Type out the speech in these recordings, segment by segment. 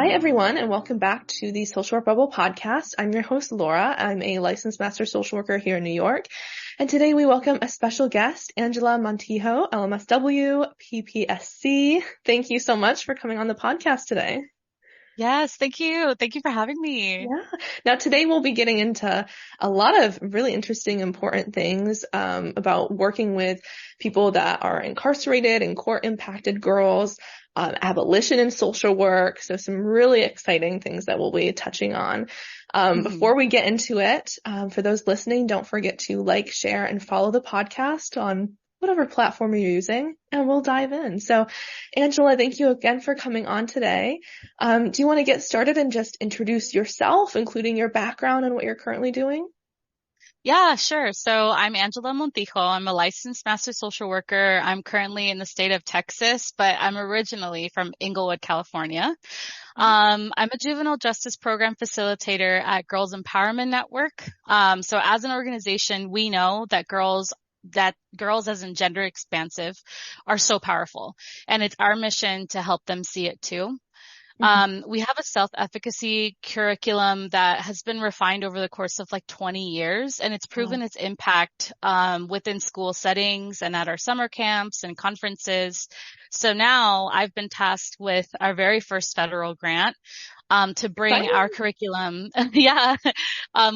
Hi, everyone, and welcome back to the Social Work Bubble podcast. I'm your host, Laura. I'm a licensed master social worker here in New York. And today we welcome a special guest, Angela Montijo, LMSW, PPSC. Thank you so much for coming on the podcast today. Yes, thank you. Thank you for having me. Yeah. Now, today we'll be getting into a lot of really interesting, important things about working with people that are incarcerated and court-impacted girls, abolition in social work. So some really exciting things that we'll be touching on. Before we get into it, for those listening, don't forget to like, share, and follow the podcast on whatever platform you're using, and we'll dive in. So, Angela, thank you again for coming on today. Do you want to get started and just introduce yourself, including your background and what you're currently doing? Yeah, sure. So I'm Angela Montijo. I'm a licensed master social worker. I'm currently in the state of Texas, but I'm originally from Inglewood, California. I'm a juvenile justice program facilitator at Girls Empowerment Network. So as an organization, we know that girls as in gender expansive are so powerful, and it's our mission to help them see it too. We have a self-efficacy curriculum that has been refined over the course of like 20 years, and it's proven its impact within school settings and at our summer camps and conferences. So now I've been tasked with our very first federal grant to bring our curriculum. Yeah.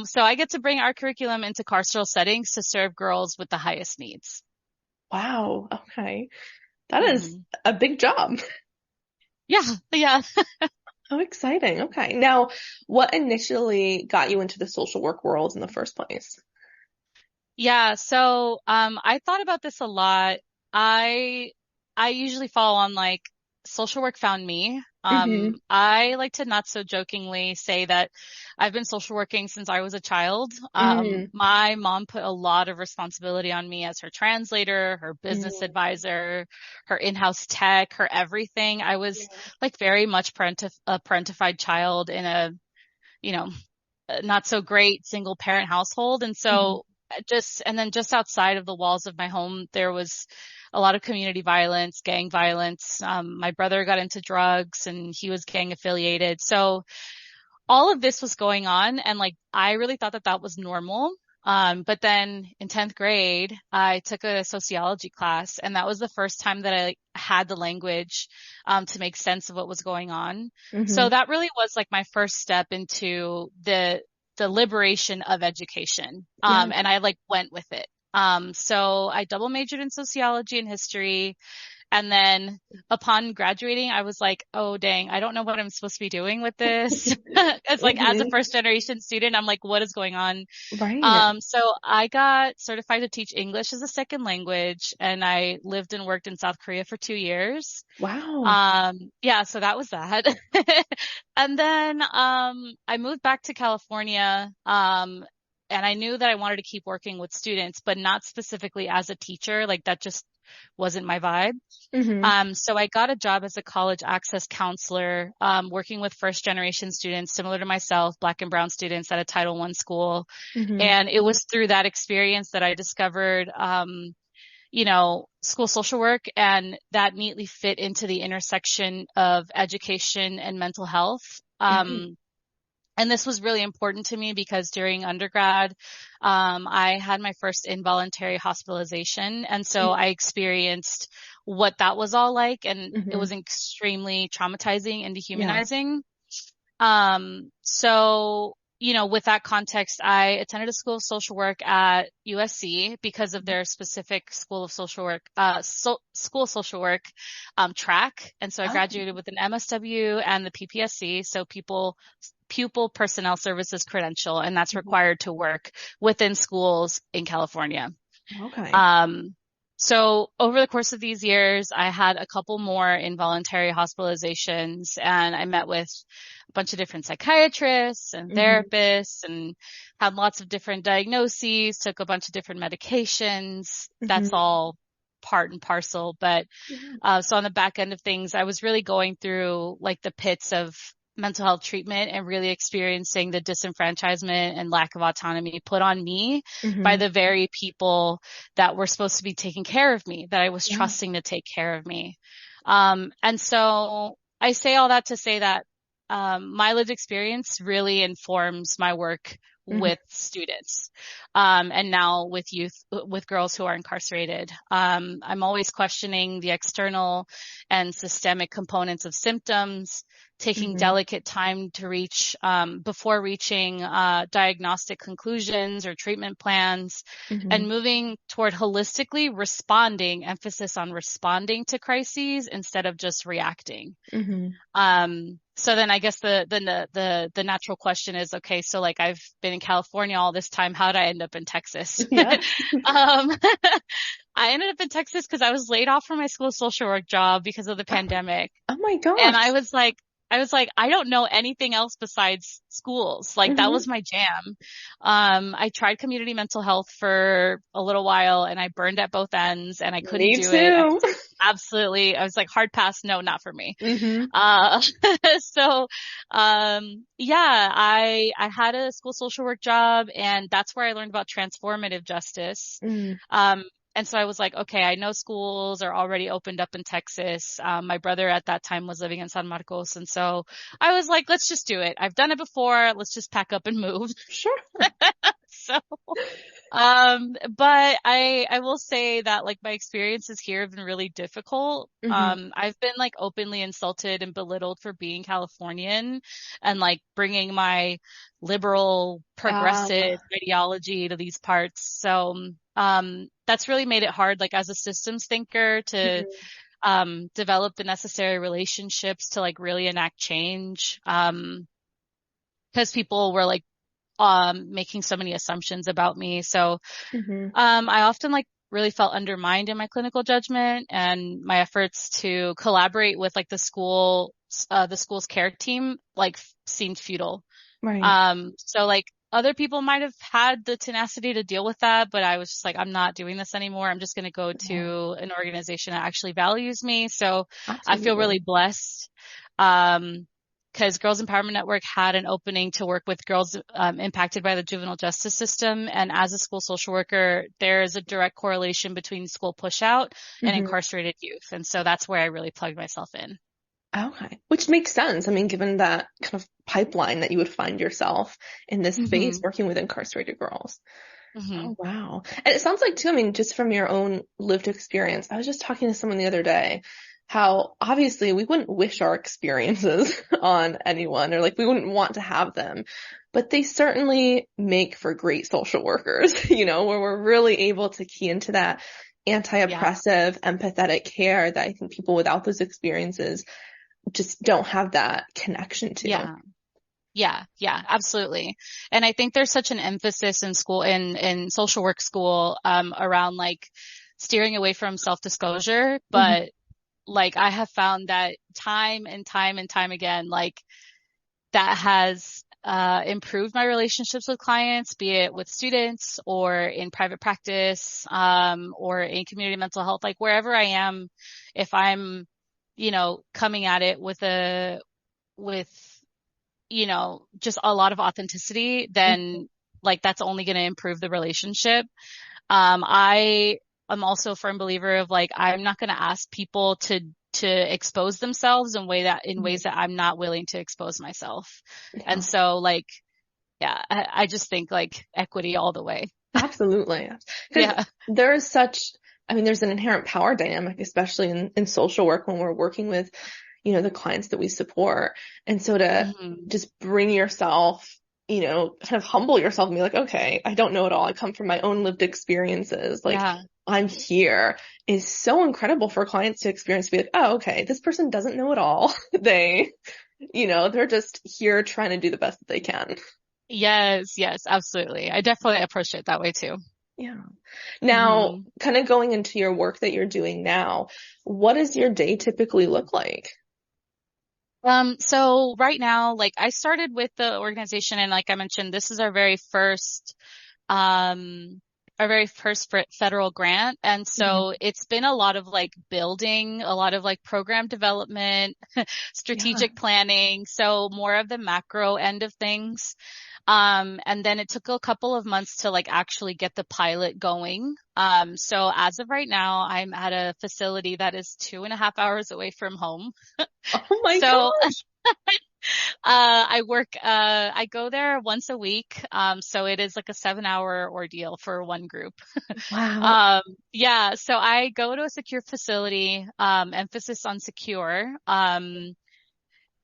So I get to bring our curriculum into carceral settings to serve girls with the highest needs. Wow. Okay. That is a big job. Yeah. How exciting. Okay. Now, what initially got you into the social work world in the first place? Yeah. So, I thought about this a lot. I, I usually fall on like social work found me. I like to not so jokingly say that I've been social working since I was a child. My mom put a lot of responsibility on me as her translator, her business advisor, her in-house tech, her everything. I was like very much a parentified child in a, you know, not so great single parent household. And so and then just outside of the walls of my home, there was a lot of community violence, gang violence. My brother got into drugs and he was gang affiliated. So all of this was going on. And like, I really thought that that was normal. But then in 10th grade, I took a sociology class, and that was the first time that I had the language, to make sense of what was going on. So that really was like my first step into the liberation of education. And I like went with it. So I double majored in sociology and history. And then upon graduating, I was like, oh, dang, I don't know what I'm supposed to be doing with this. It's like, as a first generation student, I'm like, what is going on? Right. So I got certified to teach English as a second language, and I lived and worked in South Korea for 2 years. Wow. Yeah, so that was that. And then, I moved back to California. And I knew that I wanted to keep working with students, but not specifically as a teacher. Like that just wasn't my vibe. So I got a job as a college access counselor, working with first generation students similar to myself, Black and brown students at a Title I school. And it was through that experience that I discovered, school social work, and that neatly fit into the intersection of education and mental health. And this was really important to me because during undergrad, I had my first involuntary hospitalization. And so I experienced what that was all like. And it was extremely traumatizing and dehumanizing. So, with that context, I attended a school of social work at USC because of their specific school of social work, school of social work, track. And so I graduated with an MSW and the PPSC. So pupil personnel services credential, and that's required to work within schools in California. Okay. So over the course of these years, I had a couple more involuntary hospitalizations, and I met with a bunch of different psychiatrists and therapists and had lots of different diagnoses, took a bunch of different medications. That's all part and parcel. But so on the back end of things, I was really going through like the pits of mental health treatment and really experiencing the disenfranchisement and lack of autonomy put on me by the very people that were supposed to be taking care of me, that I was trusting to take care of me. And so I say all that to say that my lived experience really informs my work Mm-hmm. with students, and now with youth, with girls who are incarcerated. I'm always questioning the external and systemic components of symptoms, taking Mm-hmm. delicate time to reach, before reaching, diagnostic conclusions or treatment plans, Mm-hmm. and moving toward holistically responding, emphasis on responding to crises instead of just reacting. Mm-hmm. So then I guess the natural question is, okay, so like I've been in California all this time. How did I end up in Texas? Yeah. Um, I ended up in Texas because I was laid off from my school social work job because of the pandemic. Oh my And gosh. I don't know anything else besides schools. Like that Mm-hmm. was my jam. I tried community mental health for a little while and I burned at both ends and I couldn't Me do it. too. I was like hard pass. No, not for me. Mm-hmm. Uh, so, yeah, I had a school social work job and that's where I learned about transformative justice. Mm-hmm. Um, and so I was like, okay, I know schools are already opened up in Texas. My brother at that time was living in San Marcos. And so I was like, let's just do it. I've done it before. Let's just pack up and move. Sure. So, but I will say that like my experiences here have been really difficult. Mm-hmm. I've been like openly insulted and belittled for being Californian and like bringing my liberal progressive ideology to these parts. So, that's really made it hard, like as a systems thinker to, Mm-hmm. develop the necessary relationships to like really enact change. Because people were like making so many assumptions about me. So, Mm-hmm. I often like really felt undermined in my clinical judgment and my efforts to collaborate with like the school's care team, like seemed futile. Right. So like other people might have had the tenacity to deal with that, but I was just like, I'm not doing this anymore. I'm just going to go Yeah. to an organization that actually values me. So I feel really Absolutely. blessed. Because Girls Empowerment Network had an opening to work with girls impacted by the juvenile justice system. And as a school social worker, there is a direct correlation between school pushout and Mm-hmm. incarcerated youth. And so that's where I really plugged myself in. Okay. Which makes sense. I mean, given that kind of pipeline that you would find yourself in this space Hmm. working with incarcerated girls. Hmm. Oh, wow. And it sounds like too, I mean, just from your own lived experience, I was just talking to someone the other day, how obviously we wouldn't wish our experiences on anyone or like we wouldn't want to have them, but they certainly make for great social workers, where we're really able to key into that Yeah. anti-oppressive, empathetic care that I think people without those experiences just don't have that connection to. Yeah. Yeah, yeah, absolutely. And I think there's such an emphasis in school, in social work school, around like steering away from self-disclosure. Mhm. But like I have found that time and time and time again, like that has improved my relationships with clients, be it with students or in private practice, or in community mental health, like wherever I am, if I'm, coming at it with just a lot of authenticity, Mhm. then like that's only going to improve the relationship. I am also a firm believer of like, I'm not going to ask people to expose themselves in Mhm. ways that I'm not willing to expose myself. And Yeah, so like, yeah, I just think like equity all the way. absolutely. Because Yeah. there is such, I mean, there's an inherent power dynamic, especially in social work when we're working with, the clients that we support. And so to Hmm. just bring yourself, kind of humble yourself and be like, okay, I don't know it all. I come from my own lived experiences. Like Yeah. I'm here is so incredible for clients to experience, to be like, oh, okay, this person doesn't know it all. They're just here trying to do the best that they can. Yes. Yes. Absolutely. I definitely approach it that way too. Yeah. Now, Hmm. kind of going into your work that you're doing now, what does your day typically look like? So right now, like I started with the organization and like I mentioned, this is um, our very first federal grant. And Mhm. so it's been a lot of like building, a lot of like program development, Yeah. strategic planning. So more of the macro end of things. And then it took a couple of months to like actually get the pilot going. So as of right now, I'm at a facility that is 2.5 hours away from home. Oh my So gosh. I go there once a week. So it is like a 7 hour ordeal for one group. Wow. Um, yeah, so I go to a secure facility, emphasis on secure.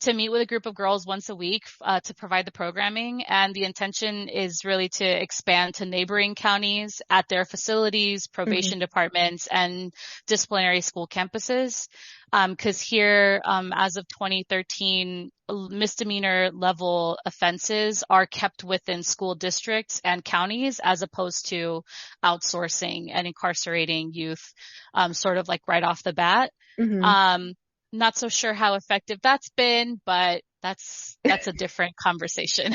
To meet with a group of girls once a week to provide the programming. And the intention is really to expand to neighboring counties at their facilities, Hmm. probation departments, and disciplinary school campuses. Because here, as of 2013, misdemeanor level offenses are kept within school districts and counties as opposed to outsourcing and incarcerating youth, sort of like right off the bat. Hmm. Um, Not so sure how effective that's been, but that's a different conversation.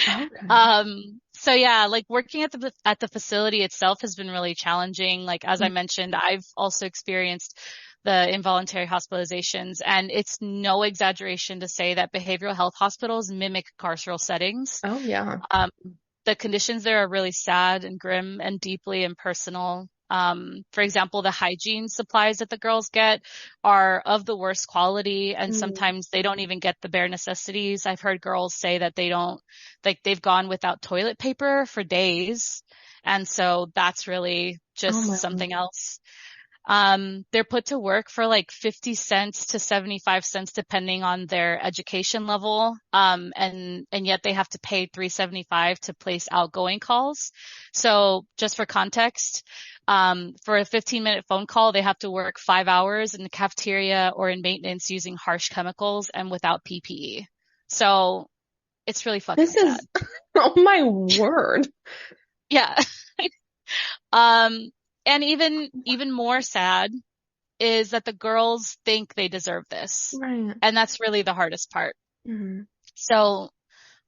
Okay. So yeah, like working at the facility itself has been really challenging. Like as I mentioned, I've also experienced the involuntary hospitalizations, and it's no exaggeration to say that behavioral health hospitals mimic carceral settings. Oh, yeah. Um, the conditions there are really sad and grim and deeply impersonal. For example, the hygiene supplies that the girls get are of the worst quality, and Mm. sometimes they don't even get the bare necessities. I've heard girls say that they don't, like they've gone without toilet paper for days. And so that's really Oh, just my something Lord. else. They're put to work for like 50 cents to 75 cents depending on their education level. And yet they have to pay 375 to place outgoing calls. So just for context, for a 15-minute phone call, they have to work 5 hours in the cafeteria or in maintenance using harsh chemicals and without PPE. So it's really fucking This sad. is, oh my word. Yeah. Um, and even more sad is that the girls think they deserve this. Right. And that's really the hardest part. Hmm. So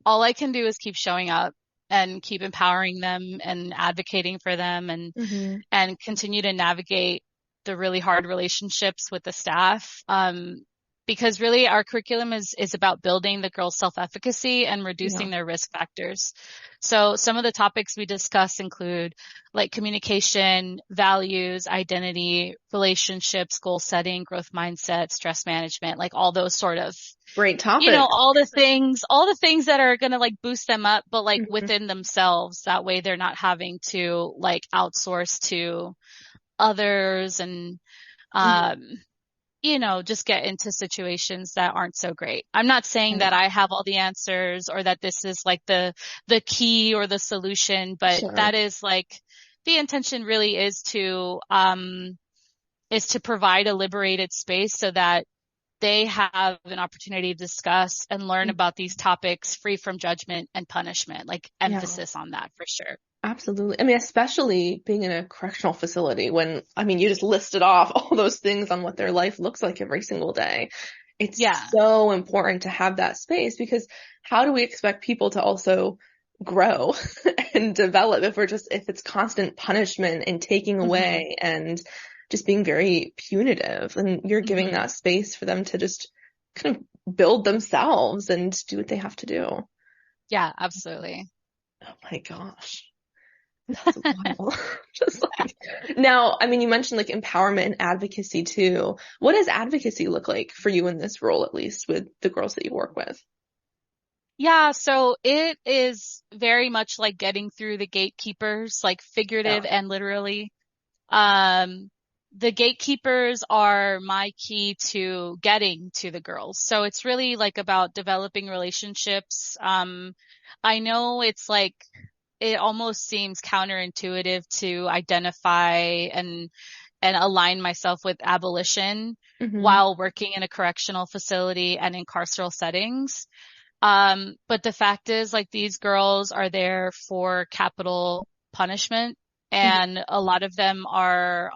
all I can do is keep showing up and keep empowering them and advocating for them Hmm. and continue to navigate the really hard relationships with the staff. Because really our curriculum is about building the girls' self-efficacy and Yeah. reducing their risk factors. So some of the topics we discuss include like communication, values, identity, relationships, goal setting, growth mindset, stress management, like all those sort of, Great you know, topic. all the things that are going to like boost them up, but like Hmm. within themselves. That way they're not having to like outsource to others and, Hmm. um, you know, just get into situations that aren't so great. I'm not saying that Right. I have all the answers or that this is like the key or the solution, but Sure. that is like the intention really is to provide a liberated space so that they have an opportunity to discuss and learn Mm. about these topics free from judgment and punishment, like Yeah. emphasis on that for sure. Absolutely. I mean, especially being in a correctional facility when, I mean, you just listed off all those things on what their life looks like every single day. It's Yeah. so important to have that space because how do we expect people to also grow and develop if it's constant punishment and taking Hmm. away and just being very punitive and you're giving Hmm. that space for them to just kind of build themselves and do what they have to do. Yeah, absolutely. Oh my gosh. That's wild. Just like now, I mean, you mentioned like empowerment and advocacy too. What does advocacy look like for you in this role, at least with the girls that you work with? Yeah, so it is very much like getting through the gatekeepers, like Yeah. figurative and literally. Um, the gatekeepers are my key to getting to the girls. So it's really like about developing relationships. I know it's like it almost seems counterintuitive to identify and align myself with abolition Hmm. while working in a correctional facility and in carceral settings. But the fact is, like, these girls are there for capital punishment, Hmm. and a lot of them are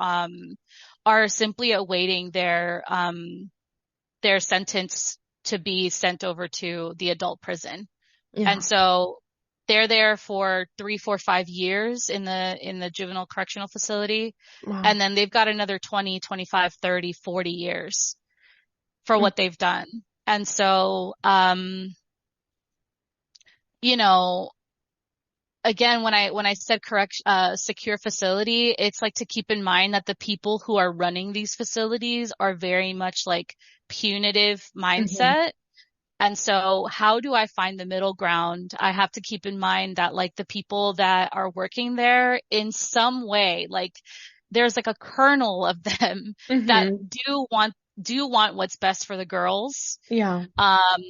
simply awaiting their sentence to be sent over to the adult prison. And Yeah. so they're there for 3, 4, 5 years in the juvenile correctional facility, Wow. and then they've got another 20, 25, 30, 40 years for Mm. what they've done. And so, you know, again, when I said secure facility, it's like to keep in mind that the people who are running these facilities are very much like punitive Hmm. mindset. And so how do I find the middle ground? I have to keep in mind that like the people that are working there in some way, like there's like a kernel of them that Mm-hmm. do want what's best for the girls. Yeah. Um,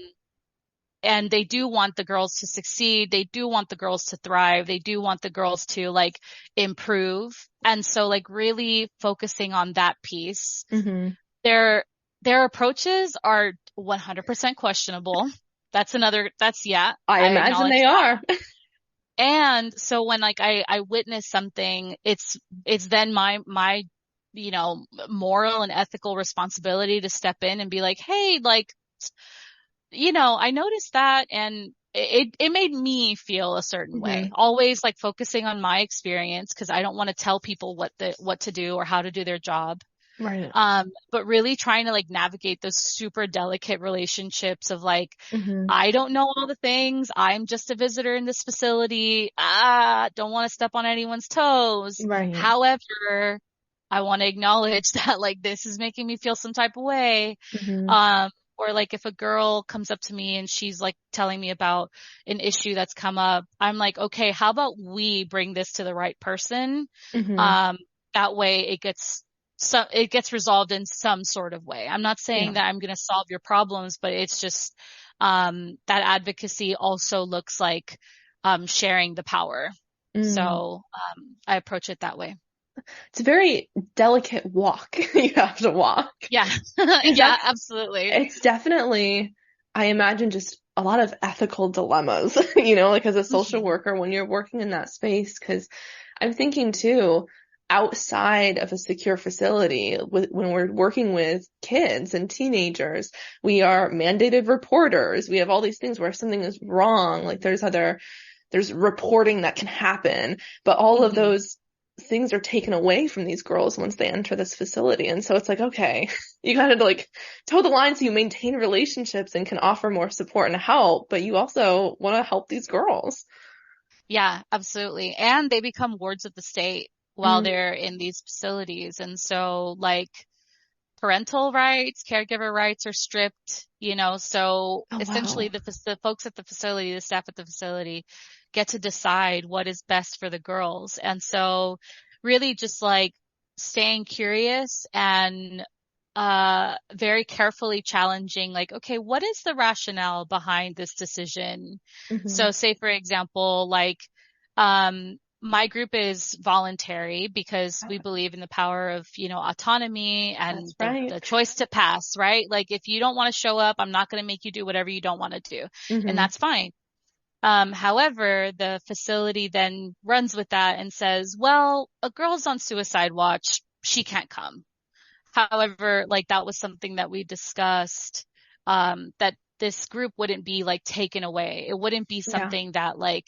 and they do want the girls to succeed. They do want the girls to thrive. They do want the girls to like improve. And so like really focusing on that piece. Mm-hmm. Their their approaches are 100% questionable. Yeah, I I imagine acknowledge they that. are. And so when like I witness something, it's then my moral and ethical responsibility to step in and be like, hey, like I noticed that and it made me feel a certain way. Mm-hmm. Always like focusing on my experience because I don't want to tell people what to do or how to do their job. Right. But really trying to like navigate those super delicate relationships of like, Mm-hmm. I don't know all the things. I'm just a visitor in this facility. Don't want to step on anyone's toes. Right. However, I want to acknowledge that like this is making me feel some type of way. Mm-hmm. Um, or like if a girl comes up to me and she's like telling me about an issue that's come up, I'm like, okay, how about we bring this to the right person? Mm-hmm. Um, that way it gets resolved in some sort of way. I'm not saying Yeah. that I'm going to solve your problems, but it's just that advocacy also looks like sharing the power. Mm. So I approach it that way. It's a very delicate walk you have to walk. Yeah. 'Cause Yeah, absolutely. it's definitely, I imagine, just a lot of ethical dilemmas, like as a social Mhm. worker when you're working in that space. Because I'm thinking too, outside of a secure facility, when we're working with kids and teenagers, we are mandated reporters. We have all these things where if something is wrong, like there's reporting that can happen, but all of Mhm. those things are taken away from these girls once they enter this facility. And so it's like, okay, you gotta like toe the line so you maintain relationships and can offer more support and help, but you also want to help these girls. Yeah, absolutely. And they become wards of the state while Mm. they're in these facilities. And so like parental rights, caregiver rights are stripped, so Oh, essentially wow. the folks at the facility, the staff at the facility get to decide what is best for the girls. And so really just like staying curious and very carefully challenging like, okay, what is the rationale behind this decision? Hmm. So say for example, like my group is voluntary because we believe in the power of, autonomy and That's right. the choice to pass, right? Like if you don't want to show up, I'm not going to make you do whatever you don't want to do. And Hmm. that's fine. However, the facility then runs with that and says, well, a girl's on suicide watch. She can't come. However, like that was something that we discussed, that this group wouldn't be like taken away. It wouldn't be Yeah. something that like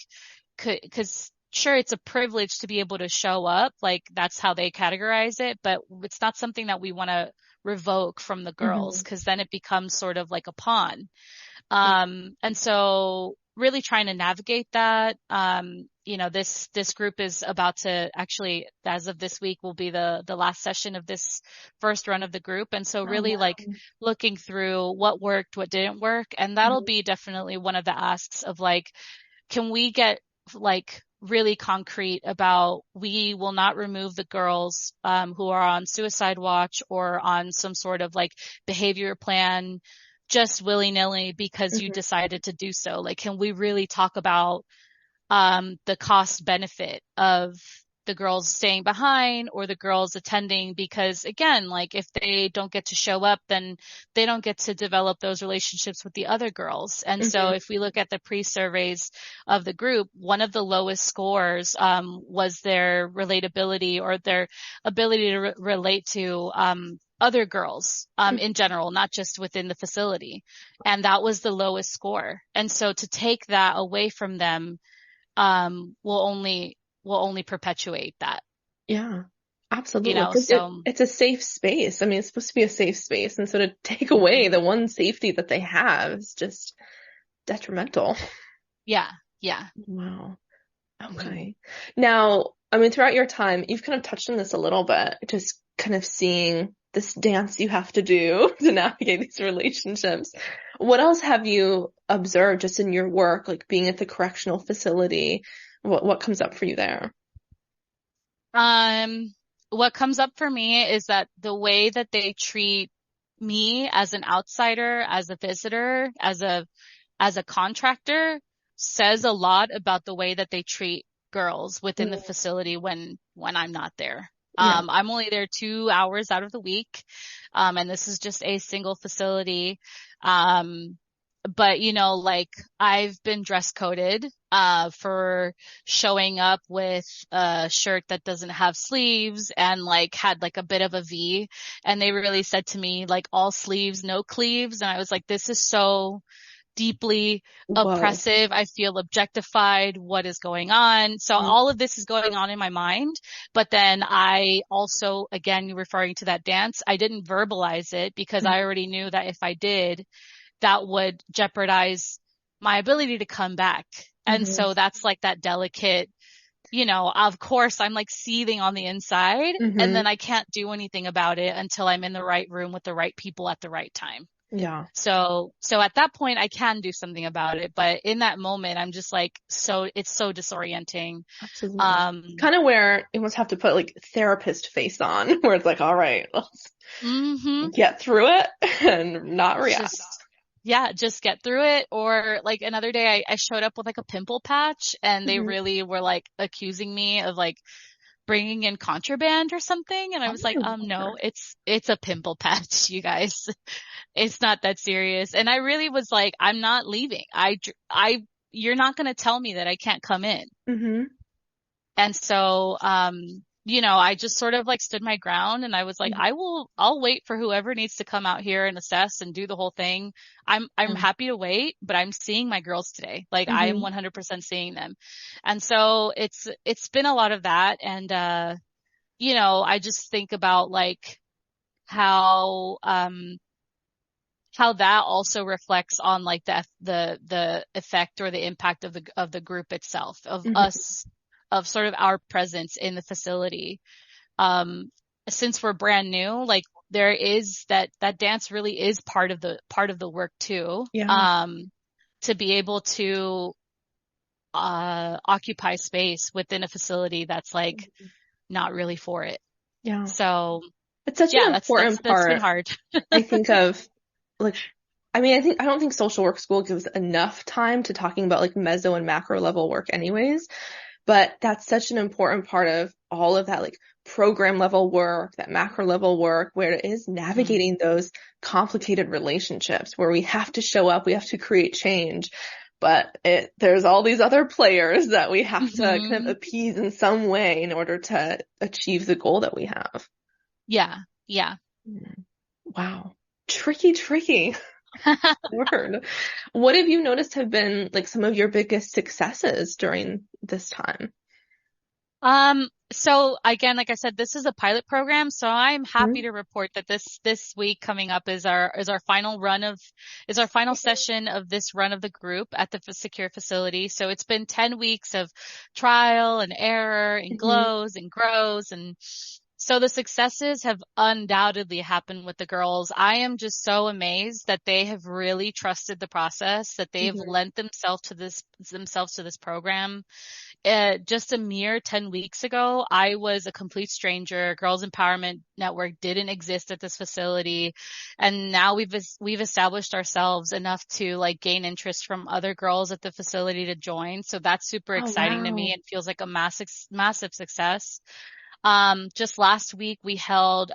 cause sure, it's a privilege to be able to show up. Like that's how they categorize it, but it's not something that we want to revoke from the girls Hmm. because then it becomes sort of like a pawn. And so really trying to navigate that. This group is about to actually, as of this week, will be the last session of this first run of the group. And so Oh, really like wow. looking through what worked, what didn't work. And that'll Hmm. be definitely one of the asks of like, can we get like really concrete about we will not remove the girls who are on suicide watch or on some sort of like behavior plan just willy-nilly because you Hmm. decided to do so. Like, can we really talk about the cost benefit of the girls staying behind or the girls attending? Because again, like if they don't get to show up, then they don't get to develop those relationships with the other girls. And so Hmm. if we look at the pre-surveys of the group, one of the lowest scores was their relatability or their ability to relate to other girls in general, not just within the facility. And that was the lowest score. And so to take that away from them will only perpetuate that, Yeah, absolutely. Because so it's a safe space. I mean, it's supposed to be a safe space. And so to take away mhm. the one safety that they have is just detrimental. Yeah, yeah. Wow. Hmm. Okay. Now, I mean, throughout your time, you've kind of touched on this a little bit, just kind of seeing this dance you have to do to navigate these relationships. What else have you observed just in your work, like being at the correctional facility? What comes up for you there? Um, what comes up for me is that the way that they treat me as an outsider, as a visitor, as a contractor says a lot about the way that they treat girls within the Mm, facility when I'm not there. yeah. I'm only there 2 hours out of the week. And this is just a single facility. Um, but like I've been dress coded, for showing up with a shirt that doesn't have sleeves and like had like a bit of a V. And they really said to me, like, all sleeves, no cleaves. And I was like, this is so deeply Whoa. oppressive. I feel objectified. What is going on? So Mm, all of this is going on in my mind. But then I also, again, referring to that dance, I didn't verbalize it because I already knew that if I did, that would jeopardize my ability to come back. And mm-hmm. so that's like that delicate, of course I'm like seething on the inside, and Mm-hmm. then I can't do anything about it until I'm in the right room with the right people at the right time. Yeah, So at that point I can do something about it. But in that moment, I'm just like, it's so disorienting. absolutely. Um, Kind of where you almost have to put like therapist face on, where it's like, all right, let's mhm. get through it and not react. Just, yeah, just get through it. Or like another day I showed up with like a pimple patch, and they Mm-hmm. really were like accusing me of like bringing in contraband or something. And I Oh was like, my no, word. it's a pimple patch, you guys. It's not that serious. And I really was like, I'm not leaving. You're not going to tell me that I can't come in. Mm-hmm. And so, I just sort of like stood my ground, and I was like, I'll wait for whoever needs to come out here and assess and do the whole thing. I'm happy to wait, but I'm seeing my girls today. Like I am Mm-hmm. 100% seeing them. And so it's been a lot of that. And, I just think about like how, how that also reflects on like the effect or the impact of the group itself, of Mm-hmm. us, of sort of our presence in the facility. Um, since we're brand new, like there is that dance really is part of the work too. Yeah. To be able to occupy space within a facility that's like not really for it. Yeah. So It's such an yeah, important that's been part, hard. I think, of like, I don't think social work school gives enough time to talking about like meso and macro level work anyways, but that's such an important part of all of that, like program level work, that macro level work, where it is Mm, navigating those complicated relationships where we have to show up, we have to create change, but there's all these other players that we have to kind of hmm. appease in some way in order to achieve the goal that we have. Yeah, yeah. Mm. Wow. Tricky, tricky. Word. What have you noticed have been like some of your biggest successes during this time? So again, like I said, this is a pilot program, so I'm happy Mhm. to report that this week coming up is our is our final session of this run of the group at the secure facility. So it's been 10 weeks of trial and error and Mhm. glows and grows, and so the successes have undoubtedly happened with the girls. I am just so amazed that they have really trusted the process, that they have Mhm. lent themselves to this program. Just a mere 10 weeks ago, I was a complete stranger. Girls Empowerment Network didn't exist at this facility. And now we've established ourselves enough to like gain interest from other girls at the facility to join. So that's super Oh, exciting to wow. me. It feels like a massive success. Just last week we held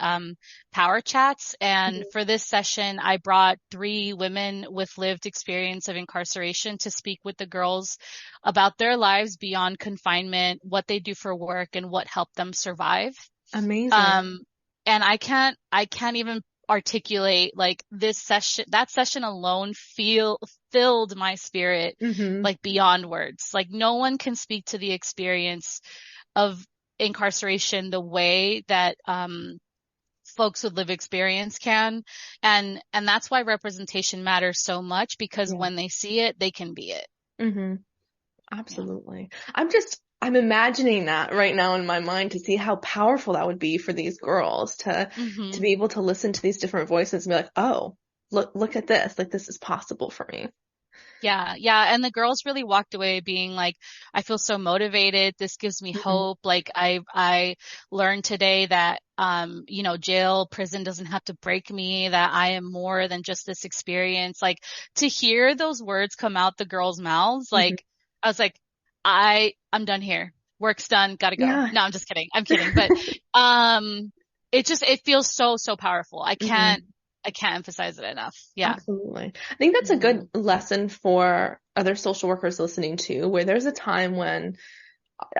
power chats, and Mhm. for this session, I brought 3 women with lived experience of incarceration to speak with the girls about their lives beyond confinement, what they do for work, and what helped them survive. Amazing. Um, and I can't even articulate like that session alone filled my spirit Mhm. like beyond words. Like no one can speak to the experience of incarceration the way that folks with lived experience can, and that's why representation matters so much, because Yeah. when they see it they can be it. Mhm. Yeah. Absolutely. I'm imagining that right now in my mind to see how powerful that would be for these girls to Hmm. be able to listen to these different voices and be like, oh, look at this. Like this is possible for me. Yeah, yeah. And the girls really walked away being like, I feel so motivated. This gives me Hmm. hope. Like I learned today that, jail, prison doesn't have to break me, that I am more than just this experience. Like to hear those words come out the girls' mouths, Hmm. like I was like, I'm done here. Work's done. Gotta go. Yeah. No, I'm just kidding. I'm kidding. But, um, it feels so, so powerful. Hmm. I can't emphasize it enough. Yeah. Absolutely. I think that's a Hmm. good lesson for other social workers listening too, where there's a time when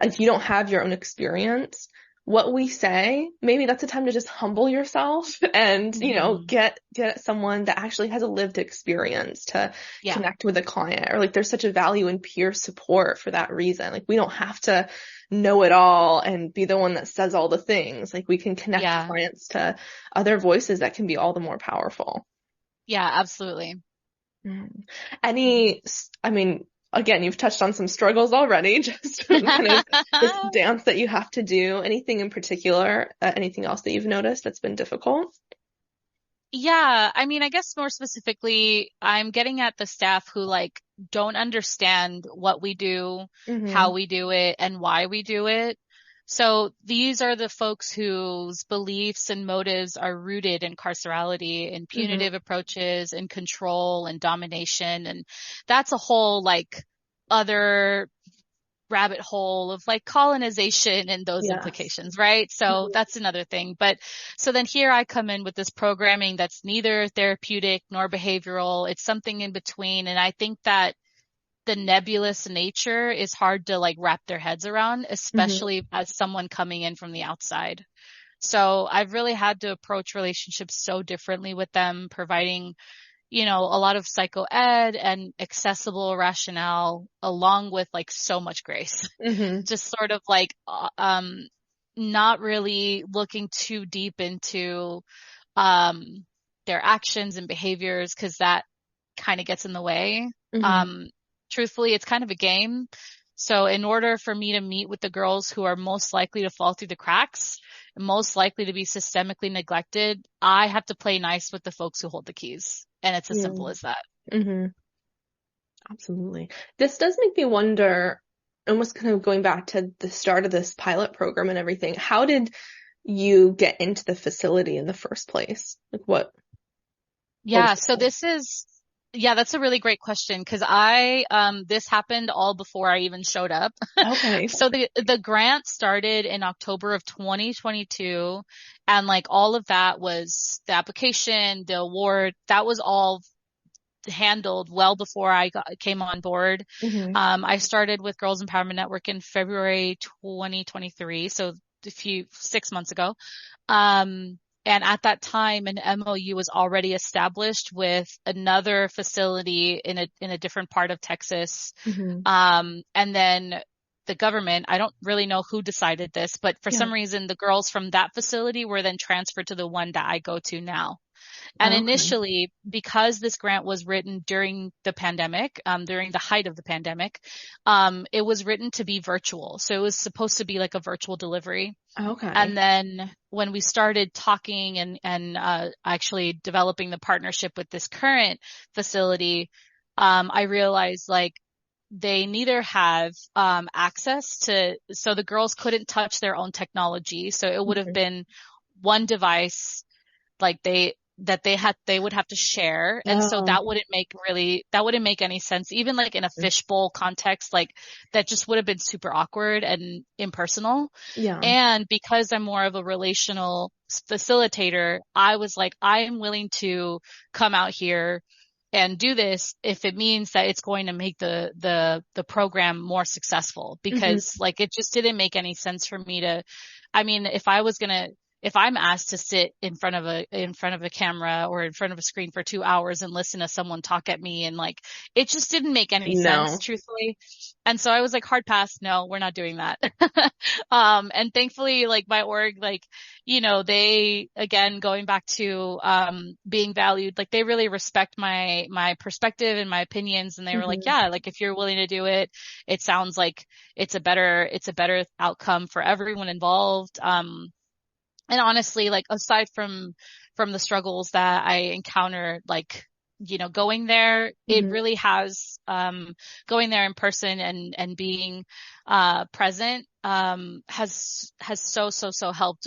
if you don't have your own experience, what we say, maybe that's a time to just humble yourself and, Hmm. get someone that actually has a lived experience to Yeah. connect with a client. Or like there's such a value in peer support for that reason. Like we don't have to know it all and be the one that says all the things. Like we can connect Yeah. clients to other voices that can be all the more powerful. Yeah, absolutely. Mm. Mhm. I mean, again, you've touched on some struggles already, just kind of this dance that you have to do. Anything in particular, anything else that you've noticed that's been difficult? Yeah, I mean, I guess more specifically, I'm getting at the staff who like don't understand what we do, how Hmm. we do it, and why we do it. So these are the folks whose beliefs and motives are rooted in carcerality, in Hmm. punitive approaches, in control and domination. And that's a whole like other rabbit hole of like colonization and those Yes. implications, right? So Hmm. that's another thing. But so then here I come in with this programming that's neither therapeutic nor behavioral. It's something in between. And I think that the nebulous nature is hard to like wrap their heads around, Hmm. especially as someone coming in from the outside. So I've really had to approach relationships so differently with them, providing a lot of psycho ed and accessible rationale along with like so much grace. Hmm. Just sort of like, not really looking too deep into, um, their actions and behaviors because that kind of gets in the way. Hmm. Um, Truthfully, it's kind of a game. So in order for me to meet with the girls who are most likely to fall through the cracks, most likely to be systemically neglected, I have to play nice with the folks who hold the keys. And it's as Yeah. simple as that. Hmm. Absolutely. This does make me wonder, almost kind of going back to the start of this pilot program and everything, how did you get into the facility in the first place? Like what was Yeah, so the yeah, that's a really great question because this happened all before I even showed up. Okay. So the grant started in October of 2022, and like all of that was the application, the award, that was all handled well before came on board. Hmm. I started with Girls Empowerment Network in February 2023, so 6 months ago. And at that time, an MOU was already established with another facility in a different part of Texas. Hmm. And then the government, I don't really know who decided this, but for Yeah. some reason, the girls from that facility were then transferred to the one that I go to now. And Okay. initially, because this grant was written during the pandemic, during the height of the pandemic, it was written to be virtual. So it was supposed to be like a virtual delivery. Okay. And then when we started talking and actually developing the partnership with this current facility, I realized like they neither have access to, so the girls couldn't touch their own technology. So it would have Hmm. been one device like they would have to share. And so Oh, that wouldn't make any sense. Even like in a fishbowl context, like that just would have been super awkward and impersonal. yeah. And because I'm more of a relational facilitator, I was like, I am willing to come out here and do this if it means that it's going to make the program more successful Hmm. because like it just didn't make any sense for me to, I mean, if I'm asked to sit in front of a camera or in front of a screen for 2 hours and listen to someone talk at me, and like it just didn't make any sense, No. truthfully. And so I was like, hard pass, no, we're not doing that. And thankfully, like my org, like, they, again, going back to being valued, like they really respect my perspective and my opinions, and they were like, Mm-hmm. yeah, like if you're willing to do it, it sounds like it's a better outcome for everyone involved. And honestly, like aside from the struggles that I encountered, like, going there, it Mm-hmm. really has, going there in person and being, present, has so helped,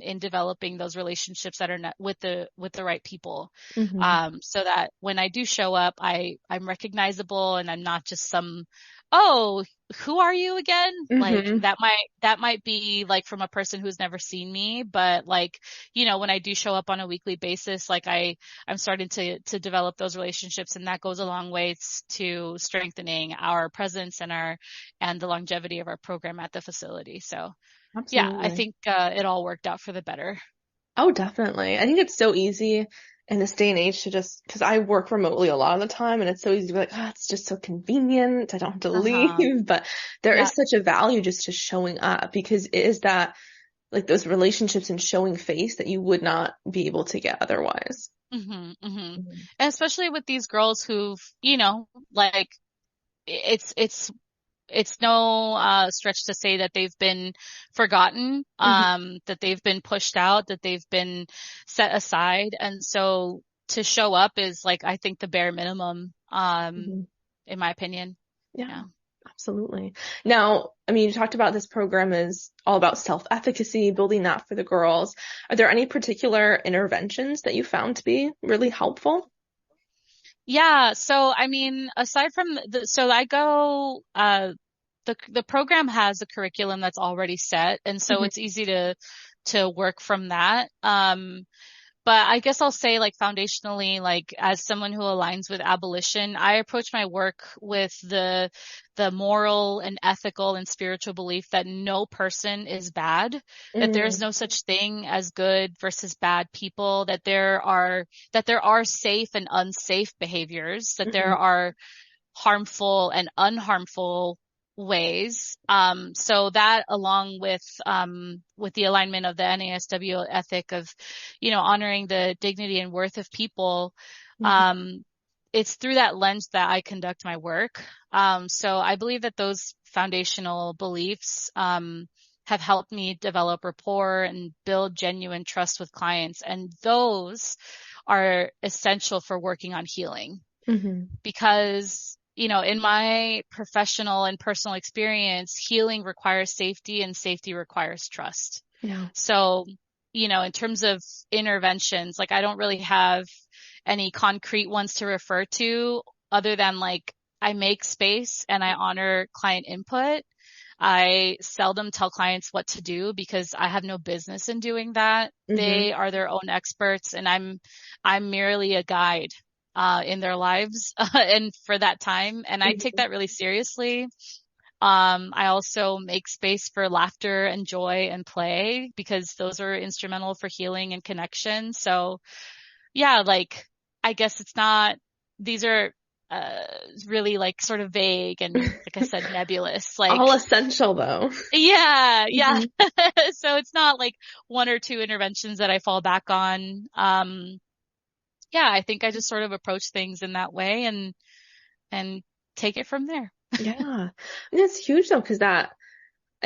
in developing those relationships that are not with the right people. Mm-hmm. So that when I do show up, I'm recognizable and I'm not just oh, who are you again? Like Mm-hmm. that might be like from a person who's never seen me, but like, when I do show up on a weekly basis, like I'm starting to develop those relationships, and that goes a long way to strengthening our presence and the longevity of our program at the facility. So yeah, I Absolutely. think it all worked out for the better. Oh, definitely. I think it's so easy in this day and age to just, because I work remotely a lot of the time, and it's so easy to be like, oh, it's just so convenient. I don't have to Uh-huh. leave. But there Yeah. is such a value just to showing up, because it is that, like those relationships and showing face that you would not be able to get otherwise. Hmm. Hmm. Mm-hmm. And especially with these girls who've, like it's it's no stretch to say that they've been forgotten, that they've been pushed out, that they've been set aside. And so to show up is like, I think the bare minimum, Mm-hmm. in my opinion. Yeah, Yeah. absolutely. Now, I mean, you talked about this program is all about self-efficacy, building that for the girls. Are there any particular interventions that you found to be really helpful? Yeah. So, I mean, aside from so I go, the program has a curriculum that's already set. And so Mm-hmm. it's easy to work from that. But I guess I'll say like foundationally, like as someone who aligns with abolition, I approach my work with the moral and ethical and spiritual belief that no person is bad, that there is Mm-hmm. no such thing as good versus bad people, that there are safe and unsafe behaviors, that there are harmful and unharmful ways. So that along with the alignment of the NASW ethic of, honoring the dignity and worth of people, Mm-hmm. um, it's through that lens that I conduct my work. So I believe that those foundational beliefs, have helped me develop rapport and build genuine trust with clients. And those are essential for working on healing, Mm-hmm. because, in my professional and personal experience, healing requires safety and safety requires trust. Yeah. So, in terms of interventions, like I don't really have any concrete ones to refer to other than like I make space and I honor client input. I seldom tell clients what to do because I have no business in doing that. Mm-hmm. They are their own experts, and I'm merely a guide in their lives and for that time. And I take Mm-hmm. that really seriously. I also make space for laughter and joy and play because those are instrumental for healing and connection. So yeah, like I guess it's not, these are uh really like sort of vague and, like I said, nebulous. All Like essential though. yeah, yeah. Mm-hmm. So it's not like one or two interventions that I fall back on. Yeah, I think I just sort of approach things in that way and take it from there. Yeah. And it's huge though, because I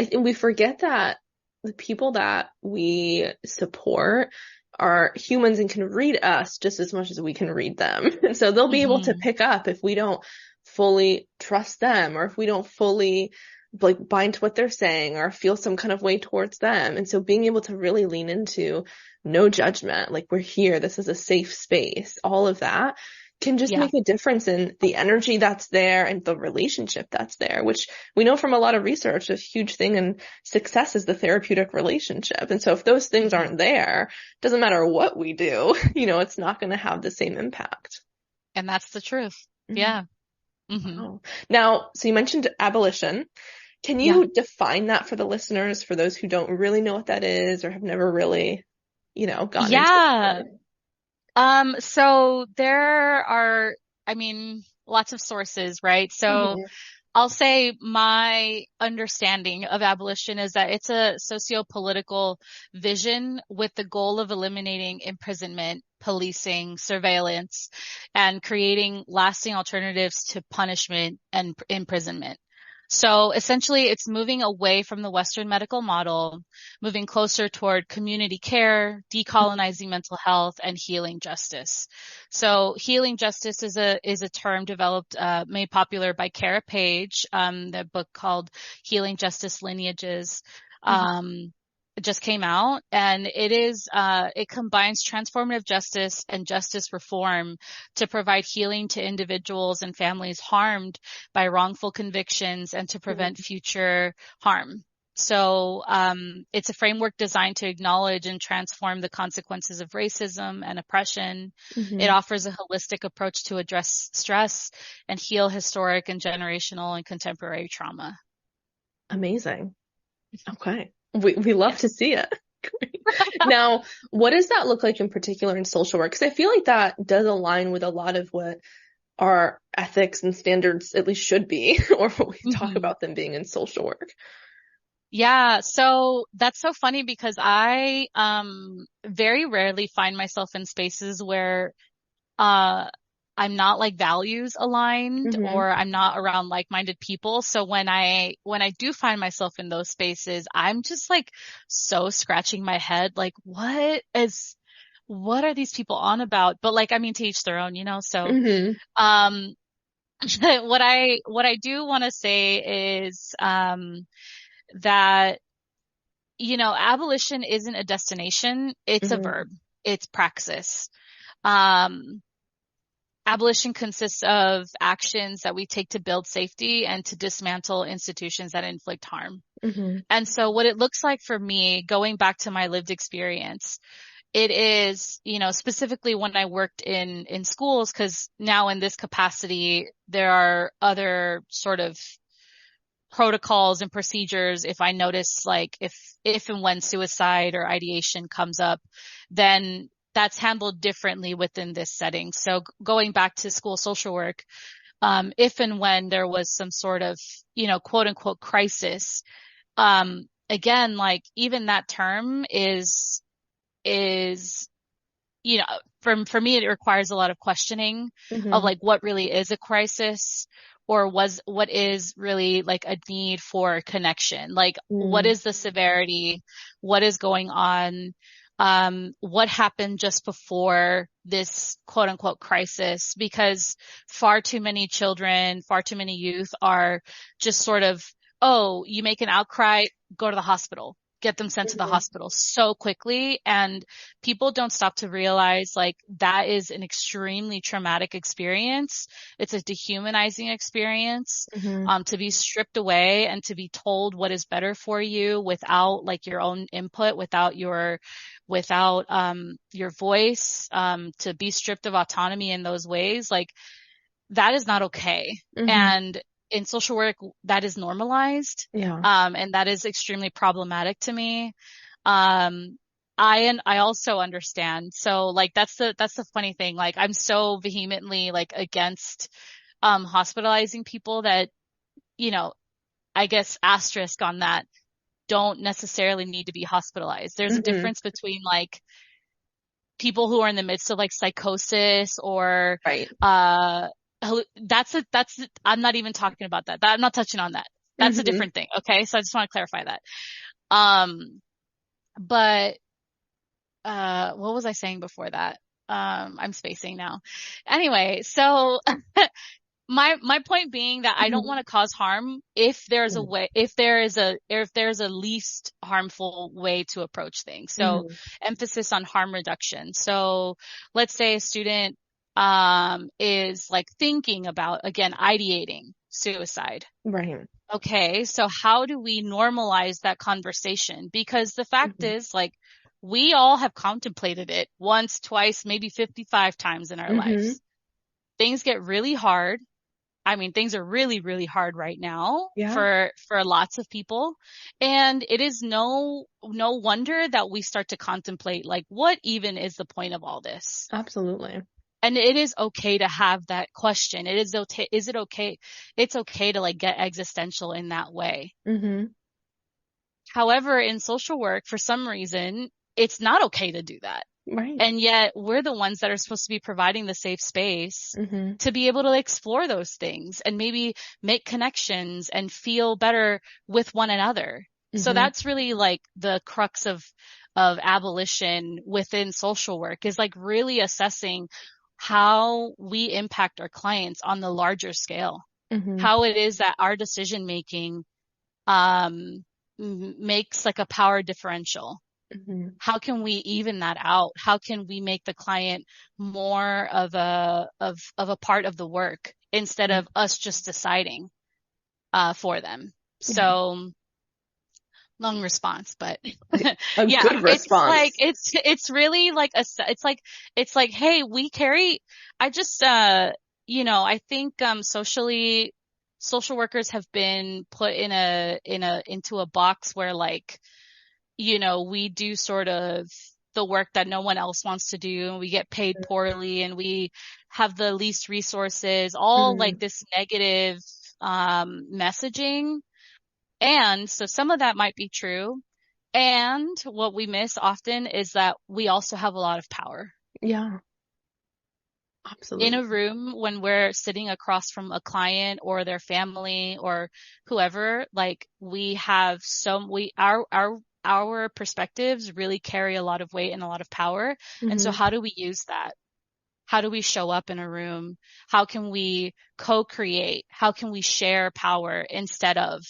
think we forget that the people that we support are humans and can read us just as much as we can read them. And so they'll be able to Hmm. pick up if we don't fully trust them, or if we don't fully like bind to what they're saying or feel some kind of way towards them. And so being able to really lean into no judgment, like we're here, this is a safe space, all of that can just Yeah. make a difference in the energy that's there and the relationship that's there, which we know from a lot of research, a huge thing in success is the therapeutic relationship. And so if those things Hmm. aren't there, doesn't matter what we do, it's not going to have the same impact. And that's the truth. Mhm. Yeah. Hmm. Wow. Now, so you mentioned abolition. Can Yeah. you define that for the listeners, for those who don't really know what that is or have never really, gotten into Yeah. it? So there are, I mean, lots of sources, right? So Mhm. I'll say my understanding of abolition is that it's a socio-political vision with the goal of eliminating imprisonment, policing, surveillance, and creating lasting alternatives to punishment and imprisonment. So essentially, it's moving away from the Western medical model, moving closer toward community care, decolonizing mental health, and healing justice. So healing justice is a term developed, made popular by Kara Page, the book called Healing Justice Lineages. Mhm. It just came out, and it combines transformative justice and justice reform to provide healing to individuals and families harmed by wrongful convictions and to prevent future harm. So it's a framework designed to acknowledge and transform the consequences of racism and oppression. It Mhm. offers a holistic approach to address stress and heal historic and generational and contemporary trauma. Amazing. Okay. We love Yes. to see it. Great. Now, what does that look like in particular in social work? Because I feel like that does align with a lot of what our ethics and standards at least should be, or what we talk hmm about them being in social work. Yeah, so that's so funny because I very rarely find myself in spaces where uh I'm not like values aligned Hmm. or I'm not around like-minded people. So when I do find myself in those spaces, I'm just like so scratching my head like what are these people on about? But like I mean to each their own, you know. So Hmm. um what I do want to say is that abolition isn't a destination, it's a Hmm. verb. It's praxis. Um Abolition consists of actions that we take to build safety and to dismantle institutions that inflict harm. Hmm. And so what it looks like for me, going back to my lived experience, it is, specifically when I worked in schools, because now in this capacity, there are other sort of protocols and procedures. If I notice, like, if and when suicide or ideation comes up, then that's handled differently within this setting. So going back to school social work, if and when there was some sort of, quote unquote crisis, again, like even that term is, for me, it requires a lot of questioning of Hmm. like what really is a crisis or what is really like a need for connection. Like what Hmm. is the severity? What is going on? What happened just before this quote unquote crisis? Because far too many children, far too many youth are just sort of, oh, you make an outcry, go to the hospital, get them sent to the Hmm. hospital so quickly. And people don't stop to realize like that is an extremely traumatic experience. It's a dehumanizing experience. Hmm. To be stripped away and to be told what is better for you without like your own input, without your voice, to be stripped of autonomy in those ways, like that is not okay. Hmm. And in social work, that is normalized. Yeah. And that is extremely problematic to me. Um, I also understand. So like that's the funny thing. Like I'm so vehemently like against hospitalizing people that, you know, I guess asterisk on that don't necessarily need to be hospitalized. There's a Hmm. difference between like people who are in the midst of like psychosis or Right. uh I'm not even talking about that. I'm not touching on that. That's a Hmm. different thing. Okay. So I just want to clarify that. Um, but what was I saying before that? I'm spacing now. Anyway, so my point being that I don't want Hmm. to cause harm if there's a Yeah. way, if there's a least harmful way to approach things. So Hmm. emphasis on harm reduction. So let's say a student is like thinking about, again, ideating suicide. Right. Okay, so how do we normalize that conversation? Because the fact Hmm. is, like, we all have contemplated it once, twice, maybe 55 times in our Hmm. lives. Things get really hard I mean, things are really, really hard right now Yeah, for lots of people. And it is no wonder that we start to contemplate, like, what even is the point of all this? absolutely. And it is okay to have that question. It is okay. Is it okay? It's okay to like get existential in that way. Hmm. However, in social work, for some reason, it's not okay to do that. Right. And yet we're the ones that are supposed to be providing the safe space Hmm. to be able to explore those things and maybe make connections and feel better with one another. So Hmm. that's really like the crux of abolition within social work, is like really assessing how we impact our clients on the larger scale, Hmm. how it is that our decision making um makes like a power differential. Hmm. How can we even that out? How can we make the client more of a part of the work instead of us just deciding for them? Yeah. So long response, but A yeah, good response. it's really like it's like, hey, we carry. I just I think socially social workers have been put in a into a box where like, we do sort of the work that no one else wants to do, and we get paid poorly, and we have the least resources, all like Mm. this negative messaging. And so some of that might be true. And what we miss often is that we also have a lot of power. Yeah, In absolutely. a room when we're sitting across from a client or their family or whoever, like we have our perspectives really carry a lot of weight and a lot of power. And so Hmm. how do we use that? How do we show up in a room? How can we co-create? How can we share power instead of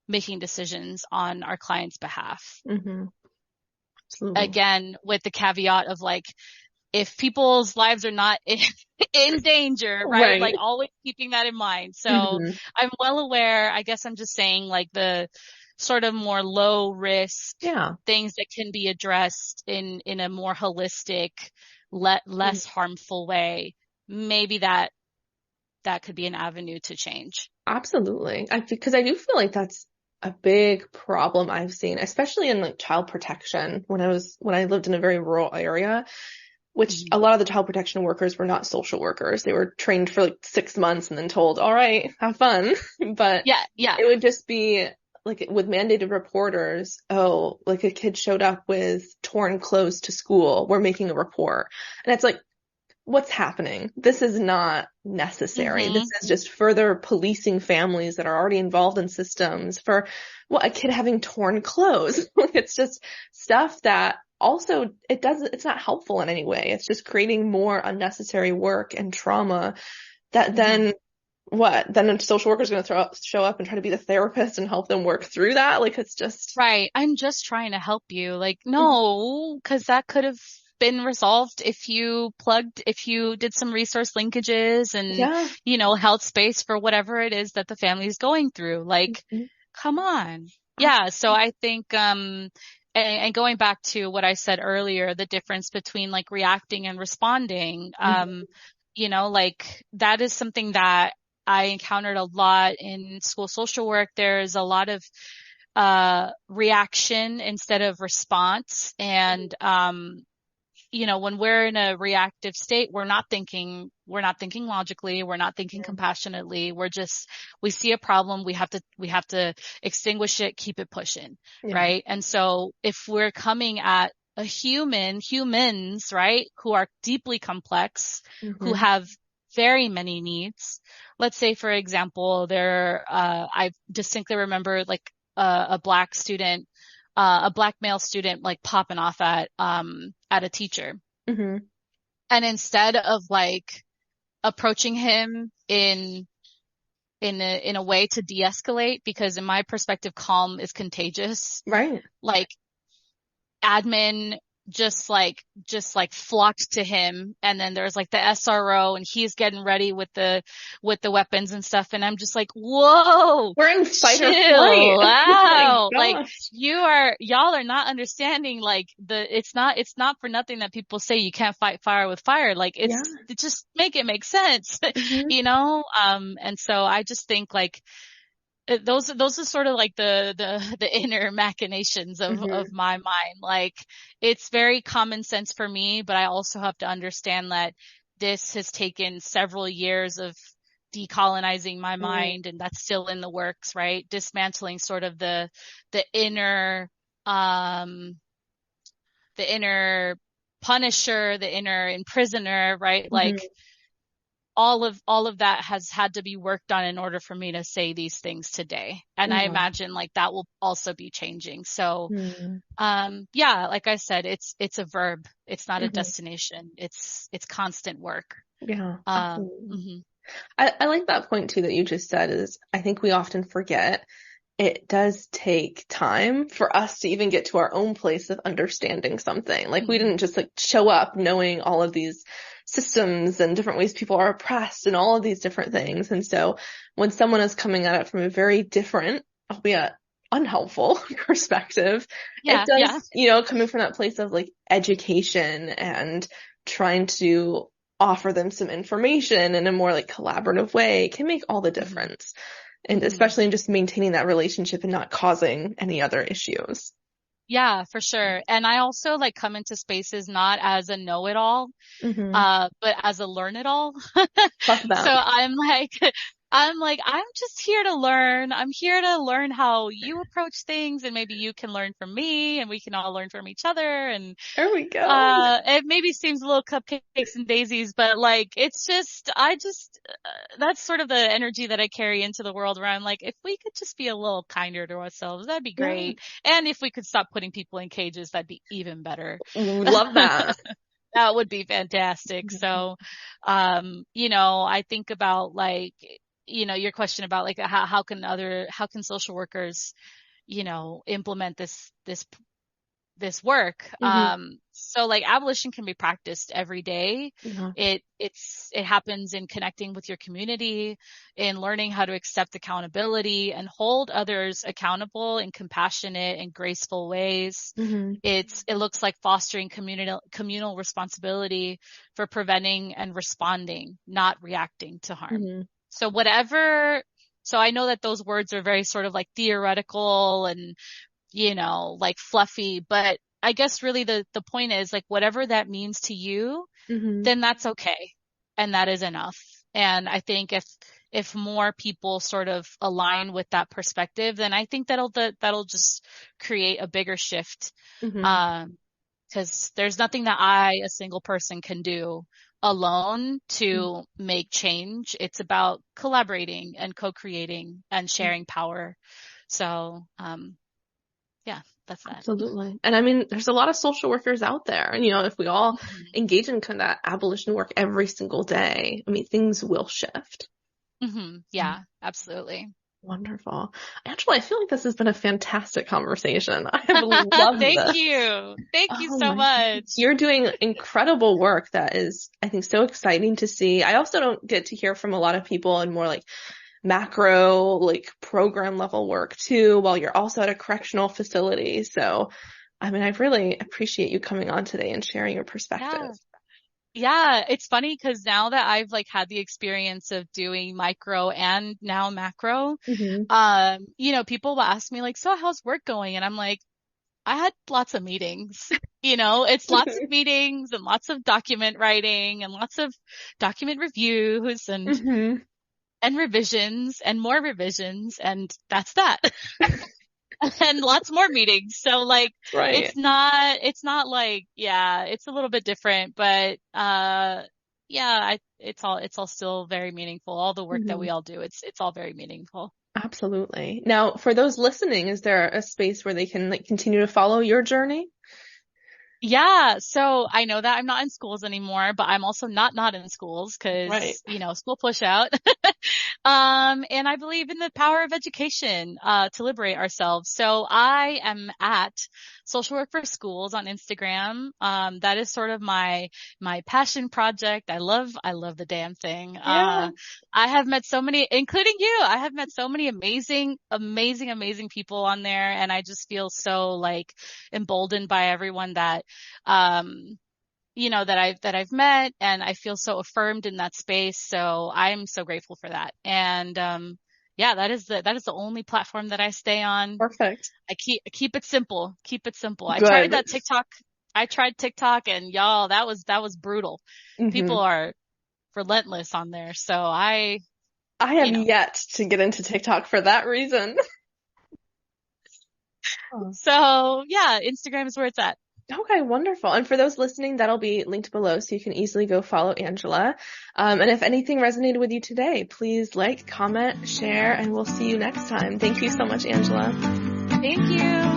making decisions on our client's behalf? Hmm. Absolutely. Again, with the caveat of like, if people's lives are not in danger, right? Right. Like always keeping that in mind. So Hmm. I'm well aware. I guess I'm just saying like the sort of more low risk Yeah. things that can be addressed in a more holistic, Mhm. less harmful way. Maybe that could be an avenue to change. Absolutely. Because I do feel like that's a big problem I've seen, especially in like child protection when I lived in a very rural area, which a Mhm. lot of the child protection workers were not social workers. They were trained for like 6 months and then told, all right, have fun. But Yeah, yeah. it would just be like with mandated reporters, oh, like a kid showed up with torn clothes to school. We're making a report. And it's like, what's happening? This is not necessary. This Hmm. is just further policing families that are already involved in systems for what a kid having torn clothes. It's just stuff that also it's not helpful in any way. It's just creating more unnecessary work and trauma that Hmm. then a social worker is going to show up and try to be the therapist and help them work through that. Like it's just, Right. I'm just trying to help you. Like, no, because that could have been resolved if you did some resource linkages and, yeah. held space for whatever it is that the family is going through. Like, Mhm. come on. Yeah. So I think, and going back to what I said earlier, the difference between like reacting and responding, Mhm. like that is something that I encountered a lot in school social work. There's a lot of reaction instead of response. And, when we're in a reactive state, we're not thinking logically. We're not thinking compassionately. We see a problem. We have to extinguish it, keep it pushing. Yeah. Right. And so if we're coming at humans, right, who are deeply complex, who Hmm. have very many needs. Let's say, for example, I distinctly remember like a black student, a black male student like popping off at a teacher. Hmm. And instead of like approaching him in a way to de-escalate, because in my perspective, calm is contagious. Right. Like admin just like flocked to him. And then there's like the SRO and he's getting ready with the weapons and stuff. And I'm just like, whoa, We're in fight or flight. chill Oh my out. Like gosh. y'all are not understanding like it's not for nothing that people say you can't fight fire with fire. Like Yeah. it just make it make sense, Hmm. you know? And so I just think like, those are sort of like the inner machinations Hmm. of my mind. Like it's very common sense for me, but I also have to understand that this has taken several years of decolonizing my mind, and that's still in the works, right? Dismantling sort of the um the inner punisher, the inner imprisoner, right? Like Hmm. all of that has had to be worked on in order for me to say these things today. And I Yeah. imagine like that will also be changing. So, Hmm. yeah, like I said, it's a verb. It's not a Hmm. destination. It's constant work. Yeah, absolutely. Mhm. I like that point too that you just said is I think we often forget it does take time for us to even get to our own place of understanding something. Like we didn't Mhm. just like show up knowing all of these systems and different ways people are oppressed and all of these different things. And so when someone is coming at it from a very different, albeit unhelpful perspective, it Yeah, yeah. does, coming from that place of like education and trying to offer them some information in a more like collaborative way can make all the Mhm. difference. And Mhm. especially in just maintaining that relationship and not causing any other issues. Yeah, for sure. And I also like come into spaces not as a know-it-all, Hmm. but as a learn-it-all. Love So that. I'm just here to learn. I'm here to learn how you approach things, and maybe you can learn from me and we can all learn from each other. And, There we go. it maybe seems a little cupcakes and daisies, but like, that's sort of the energy that I carry into the world where I'm like, if we could just be a little kinder to ourselves, that'd be Yeah. great. And if we could stop putting people in cages, that'd be even better. Love that. That would be fantastic. So, I think about like, your question about like how can social workers, implement this work. Hmm. So like abolition can be practiced every day. Yeah. It happens in connecting with your community, in learning how to accept accountability and hold others accountable in compassionate and graceful ways. Hmm. It looks like fostering communal responsibility for preventing and responding, not reacting to harm. Hmm. So so I know that those words are very sort of like theoretical and like fluffy, but I guess really the point is like whatever that means to you, Hmm. then that's okay. And that is enough. And I think if more people sort of align with that perspective, then I think that'll just create a bigger shift. Hmm. Um, because there's nothing that a single person can do alone to make change. It's about collaborating and co-creating and sharing power. So, yeah, that's that. Absolutely. And I mean, there's a lot of social workers out there. And, if we all Mhm. engage in kind of that abolition work every single day, I mean, things will shift. Yeah, absolutely. Wonderful. Angela, I feel like this has been a fantastic conversation. I have loved Thank this. you. Thank you Oh so my goodness. much. You're doing incredible work that is, I think, so exciting to see. I also don't get to hear from a lot of people in more like macro, like program level work too, while you're also at a correctional facility. So, I mean, I really appreciate you coming on today and sharing your perspective. Yeah. Yeah, it's funny because now that I've like had the experience of doing micro and now macro, Hmm. people will ask me like, so how's work going? And I'm like, I had lots of meetings. It's lots of meetings and lots of document writing and lots of document reviews Hmm. and revisions and more revisions, and that's that. And lots more meetings. So like Right. it's not like, yeah, it's a little bit different, but yeah, it's all still very meaningful. All the work that Hmm. we all do, it's all very meaningful. Absolutely. Now, for those listening, is there a space where they can like continue to follow your journey? Yeah, so I know that I'm not in schools anymore, but I'm also not in schools Right. because, school push out. And I believe in the power of education, to liberate ourselves. So I am at Social Work for Schools on Instagram. That is sort of my passion project. I love the damn thing. Yeah. I have met so many, including you, I have met so many amazing people on there. And I just feel so like emboldened by everyone um, that I've met, and I feel so affirmed in that space. So I'm so grateful for that. And, yeah, that is the only platform that I stay on. Perfect. I keep it simple, keep it simple. I tried Good. that TikTok. I tried TikTok, and y'all, that was brutal. People Hmm. are relentless on there. So I you have know, yet to get into TikTok for that reason. Oh. so yeah, Instagram is where it's at. Okay, wonderful. And for those listening, that'll be linked below so you can easily go follow Angela. And if anything resonated with you today, please like, comment, share, and we'll see you next time. Thank you so much, Angela. Thank you.